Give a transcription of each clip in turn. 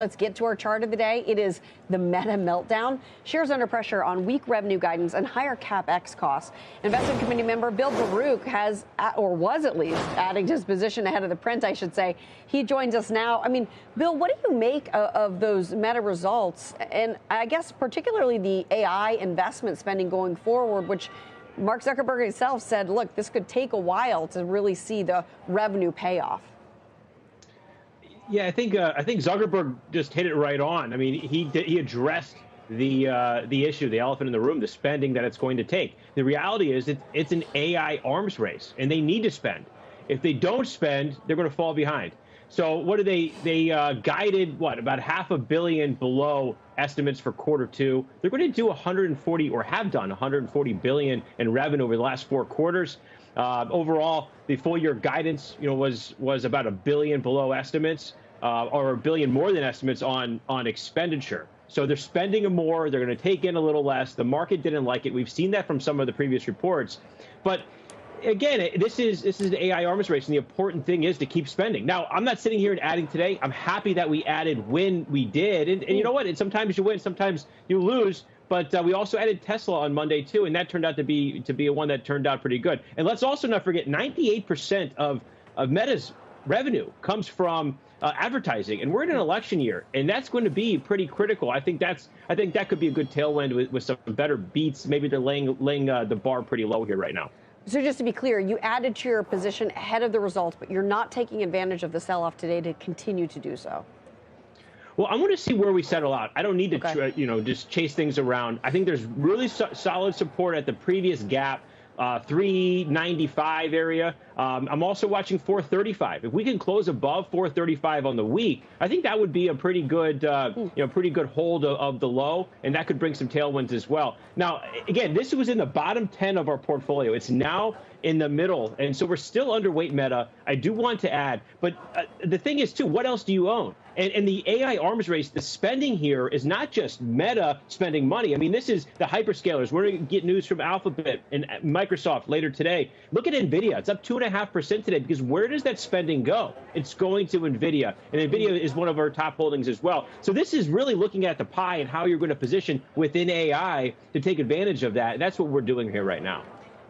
Let's get to our chart of the day. It is the Meta meltdown. Shares under pressure on weak revenue guidance and higher CapEx costs. Investment committee member Bill Baruch has, or was at least, adding to his position ahead of the print, I should say. He joins us now. I mean, Bill, what do you make of those Meta results? And I guess particularly the AI investment spending going forward, which Mark Zuckerberg himself said, look, this could take a while to really see the revenue payoff. Yeah, I think Zuckerberg just hit it right on. I mean, he addressed the issue, the elephant in the room, the spending that it's going to take. The reality is it's an AI arms race, and they need to spend. If they don't spend, they're going to fall behind. So what do they guided about $500 million below estimates for quarter2. They're going to do 140 or have done 140 billion in revenue over the last 4 quarters. Overall, the full year guidance, was about $1 billion below estimates, or $1 billion more than estimates on expenditure. So they're spending more. They're going to take in a little less. The market didn't like it. We've seen that from some of the previous reports. But again, this is an AI arms race, and the important thing is to keep spending. Now, I'm not sitting here and adding today. I'm happy that we added when we did. And you know what? And sometimes you win, sometimes you lose. But we also added Tesla on Monday, too, and that turned out to be a one that turned out pretty good. And let's also not forget, 98% of Meta's revenue comes from advertising, and we're in an election year, and that's going to be pretty critical. I think that could be a good tailwind with some better beats. Maybe they're laying the bar pretty low here right now. So just to be clear, you added to your position ahead of the results, but you're not taking advantage of the sell-off today to continue to do so. Well, I want to see where we settle out. I don't need to, just chase things around. I think there's really solid support at the previous gap, 395 area. I'm also watching 435. If we can close above 435 on the week, I think that would be a pretty good, pretty good hold of the low, and that could bring some tailwinds as well. Now, again, this was in the bottom 10 of our portfolio. It's now in the middle, and so we're still underweight Meta. I do want to add, but the thing is, too, what else do you own? And the AI arms race, the spending here is not just Meta spending money. I mean, this is the hyperscalers. We're going to get news from Alphabet and Microsoft later today. Look at NVIDIA. It's up 2.5% today, because where does that spending go? It's going to NVIDIA, and NVIDIA is one of our top holdings as well. So this is really looking at the pie and how you're going to position within AI to take advantage of that. And that's what we're doing here right now.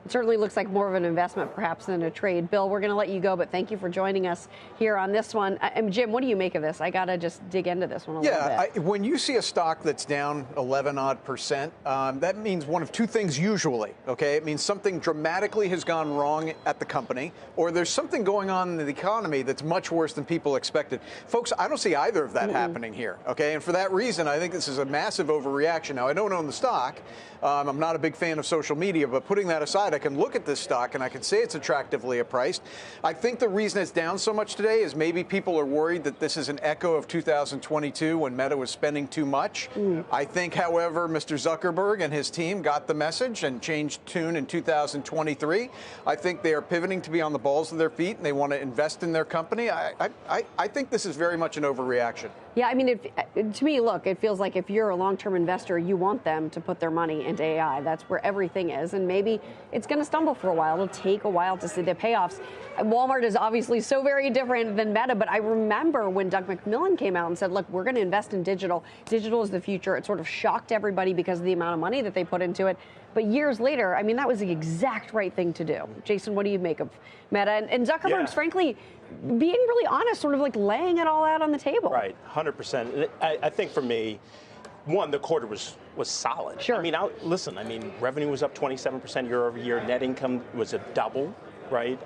It certainly looks like more of an investment, perhaps, than a trade. Bill, we're going to let you go, but thank you for joining us here on this one. And Jim, what do you make of this? I got to just dig into this one a little bit. When you see a stock that's down 11-odd%, that means one of two things usually, okay? It means something dramatically has gone wrong at the company, or there's something going on in the economy that's much worse than people expected. Folks, I don't see either of that happening here, okay? And for that reason, I think this is a massive overreaction. Now, I don't own the stock. I'm not a big fan of social media, but putting that aside, I can look at this stock and I can say it's attractively priced. I think the reason it's down so much today is maybe people are worried that this is an echo of 2022 when Meta was spending too much. I think, however, Mr. Zuckerberg and his team got the message and changed tune in 2023. I think they are pivoting to be on the balls of their feet and they want to invest in their company. I think this is very much an overreaction. Yeah, I mean, to me, look, it feels like if you're a long-term investor, you want them to put their money into AI. That's where everything is. And maybe it's going to stumble for a while. It'll take a while to see the payoffs. Walmart is obviously so very different than Meta, but I remember when Doug McMillon came out and said, look, we're going to invest in digital. Digital is the future. It sort of shocked everybody because of the amount of money that they put into it. But years later, I mean, that was the exact right thing to do. Jason, what do you make of Meta? And Zuckerberg's, frankly, being really honest, sort of like laying it all out on the table. Right, 100%. I think for me, one, the quarter was solid. Sure. I mean, listen, revenue was up 27% year over year. Net income was a double, right?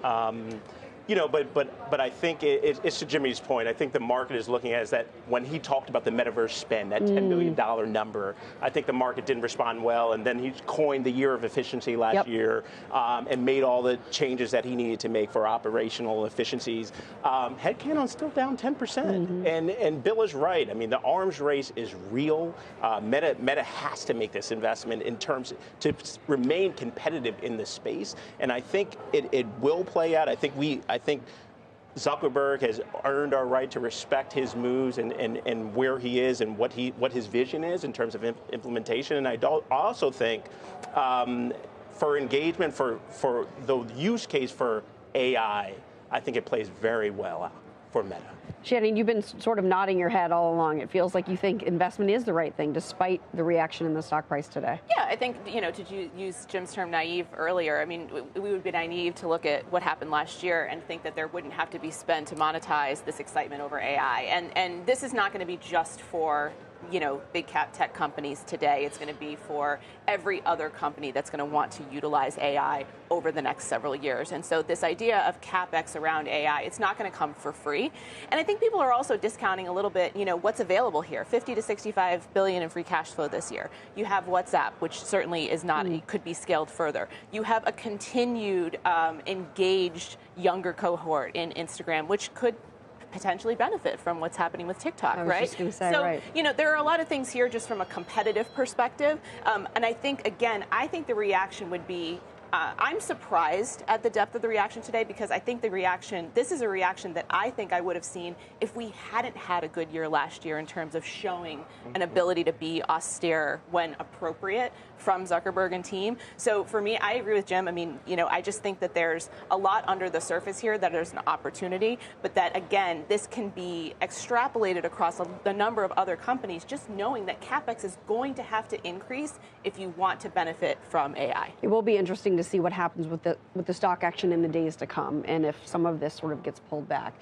But I think it's to Jimmy's point. I think the market is looking at is that when he talked about the metaverse spend, that $10 billion number, I think the market didn't respond well. And then he coined the year of efficiency last year and made all the changes that he needed to make for operational efficiencies. Headcount is still down 10%. And Bill is right. I mean, the arms race is real. Meta has to make this investment in terms to remain competitive in the space. And I think it will play out. I think Zuckerberg has earned our right to respect his moves and where he is and what his vision is in terms of implementation. And I also think for engagement, for the use case for AI, I think it plays very well out for Meta. Shannon, you've been sort of nodding your head all along. It feels like you think investment is the right thing, despite the reaction in the stock price today. Yeah, I think, to use Jim's term naive earlier, I mean, we would be naive to look at what happened last year and think that there wouldn't have to be spent to monetize this excitement over AI. And this is not going to be just for big cap tech companies today. It's going to be for every other company that's going to want to utilize AI over the next several years. And so this idea of CapEx around AI, it's not going to come for free. And I think people are also discounting a little bit, what's available here. 50 to 65 billion in free cash flow this year. You have WhatsApp, which certainly is not, could be scaled further. You have a continued engaged younger cohort in Instagram, which could potentially benefit from what's happening with TikTok, right? I was just going to say, so, right. There are a lot of things here just from a competitive perspective. And I think, again, the reaction would be, I'm surprised at the depth of the reaction today because I think this is a reaction that I think I would have seen if we hadn't had a good year last year in terms of showing an ability to be austere when appropriate from Zuckerberg and team. So for me, I agree with Jim. I mean, I just think that there's a lot under the surface here, that there's an opportunity, but that, again, this can be extrapolated across the number of other companies, just knowing that CapEx is going to have to increase if you want to benefit from AI. It will be interesting to see what happens with the stock action in the days to come and if some of this sort of gets pulled back.